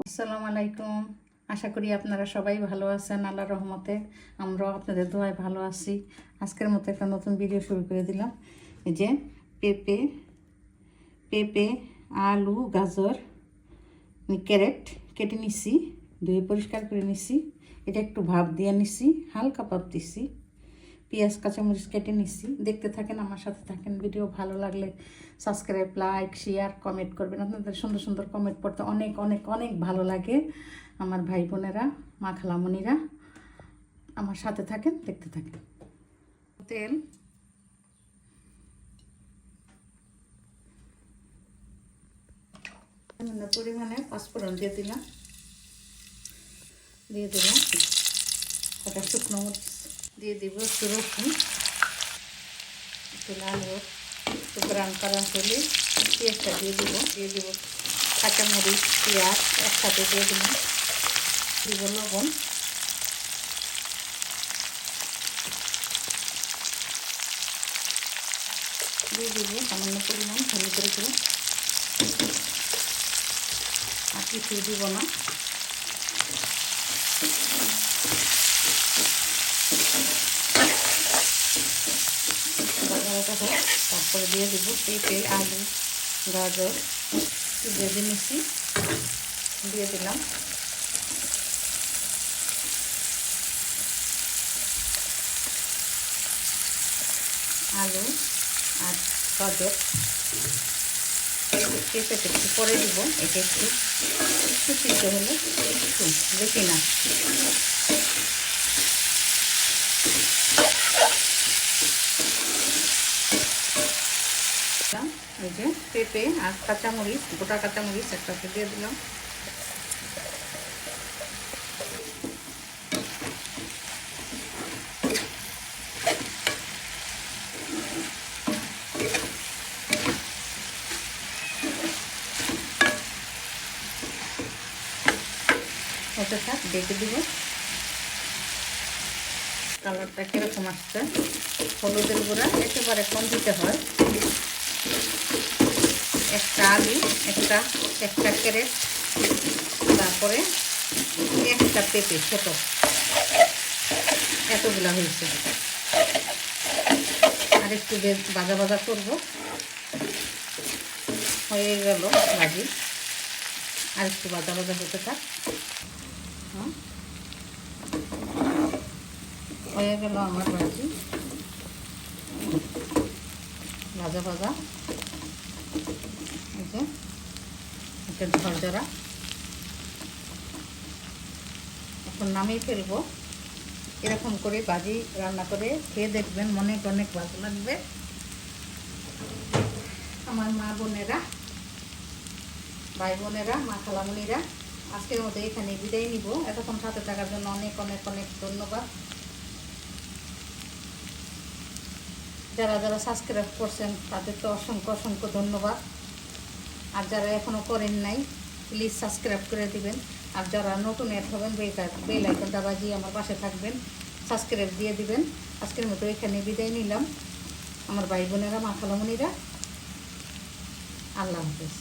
আসসালামু আলাইকুম। আশা করি আপনারা সবাই ভালো আছেন। আল্লাহর রহমতে আমরাও আপনাদের দোয়ায় ভালো আছি। আজকের মতো একটা নতুন ভিডিও শুরু করে দিলাম। এই যে পেঁপে পেঁপে আলু গাজর ক্যারেট কেটে নিছি, ধুয়ে পরিষ্কার করে নিছি। এটা একটু ভাপ দিয়ে নিছি, হালকা ভাপ দিছি। পেঁয়াজ কাঁচামরিচ কেটে নিছি। দেখতে থাকেন, আমার সাথে থাকেন। ভিডিও ভালো লাগলে সাবস্ক্রাইব, লাইক, শেয়ার, কমেন্ট করবেন। আপনাদের সুন্দর সুন্দর কমেন্ট পড়তে অনেক অনেক অনেক ভালো লাগে। আমার ভাই বোনেরা, মা খালামণিরা, আমার সাথে থাকেন, দেখতে থাকেন। তেল, পরিমাণে পাঁচফোড়ন দিয়ে দিলাম একটা শুকনো মরিচ দিয়ে দিব, একটু রসুন, একটু লাল হোক, একটু ব্রাউন কালার হলে পেঁয়াজটা দিয়ে দিব কাঁচামরিচ পেঁয়াজ একসাথে দিয়ে দিলাম, দিব লবণ, দিয়ে দিব সামান্য পরিমাণ হলুদের গুঁড়ো, আর কিছু দিব না। তারপরে দিয়ে দেবো পেঁপে আলু গাজর ভেজে নিচ্ছি, দিয়ে দিলাম। আলু আর গাজর পেঁপেতে একটু পরে দিব। এটা একটু সিদ্ধ হলে একটু বেশি না। এই যে পেঁপে আর কাঁচামরিচ, গোটা কাঁচামরিচ একসাথে দিয়ে দিলাম। ওটা থাক, ডেকে দিব। কালারটা কিরকম আসছে, হলুদের গুঁড়া একেবারে কম দিতে হয়। একটা আলু, একটা ক্যারেট, তারপরে একটা পেঁপে ছোট, এতগুলা হয়েছে। আর একটু ভাজা ভাজা করবো, হয়ে গেল ভাজি। আর একটু ভাজা ভাজা হতে থাক। হয়ে গেল আমার ভাজি ভাজা ভাজা। এটা ঝরঝরা, এখন নামিয়ে ফেলবো। এরকম করে ভাজি রান্না করে খেয়ে দেখবেন, অনেক অনেক ভালো লাগবে। আমার মা বোনেরা, ভাই বোনেরা, মা খালামণিরা, আজকের মতো এখানে বিদায় নিব। এতক্ষণ সাথে থাকার জন্য অনেক অনেক অনেক ধন্যবাদ। যারা যারা সাবস্ক্রাইব করছেন তাদের তো অসংখ্য অসংখ্য ধন্যবাদ। আর যারা এখনও করেন নাই, প্লিজ সাবস্ক্রাইব করে দিবেন। আর যারা নতুন অ্যাড হবেন, বেল আইকনটা বাজিয়ে আমার পাশে থাকবেন, সাবস্ক্রাইব দিয়ে দিবেন। আজকের মতো এখানে বিদায় নিলাম। আমার ভাই বোনেরা, মা খালামণিরা, আল্লাহ হাফেজ।